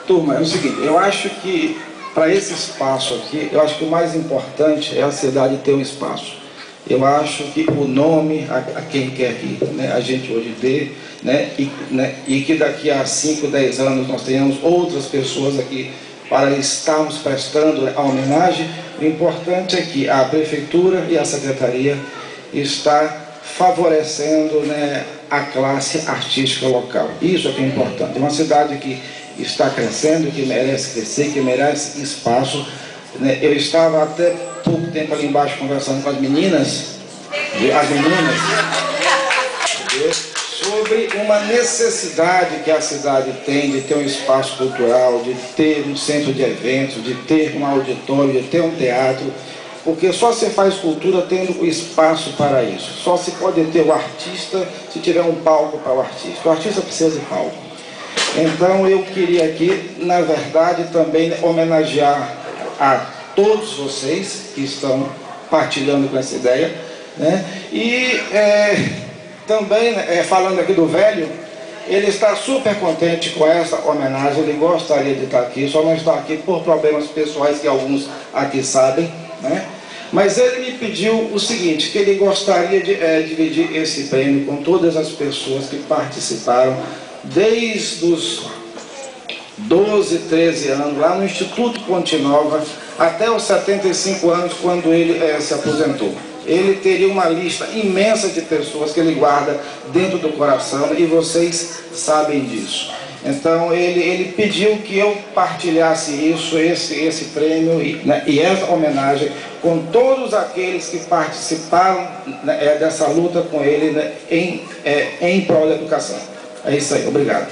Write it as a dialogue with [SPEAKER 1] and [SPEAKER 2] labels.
[SPEAKER 1] Turma, é o seguinte, eu acho que para esse espaço aqui, eu acho que o mais importante é a cidade ter um espaço. Eu acho que o nome a quem quer que, né, a gente hoje dê, né, e que daqui a 5, 10 anos nós tenhamos outras pessoas aqui para estarmos prestando a homenagem. O importante é que a Prefeitura e a Secretaria está favorecendo, né, a classe artística local. Isso é que é importante. É uma cidade que está crescendo, que merece crescer, que merece espaço. Né? Eu estava até pouco tempo ali embaixo conversando com as meninas, sobre uma necessidade que a cidade tem de ter um espaço cultural, de ter um centro de eventos, de ter um auditório, de ter um teatro, porque só se faz cultura tendo o espaço para isso. Só se pode ter o artista se tiver um palco para o artista. O artista precisa de palco. Então eu queria aqui, na verdade, também homenagear a todos vocês que estão partilhando com essa ideia, né? E também, falando aqui do velho, ele está super contente com essa homenagem, ele gostaria de estar aqui, só não está aqui por problemas pessoais que alguns aqui sabem, né? Mas ele me pediu o seguinte, que ele gostaria de dividir esse prêmio com todas as pessoas que participaram desde os 12, 13 anos, lá no Instituto Ponte Nova, até os 75 anos, quando ele se aposentou. Ele teria uma lista imensa de pessoas que ele guarda dentro do coração, e vocês sabem disso. Então ele pediu que eu partilhasse isso, esse prêmio e essa homenagem com todos aqueles que participaram, né, dessa luta com ele, né, em prol da educação. É isso aí, obrigado.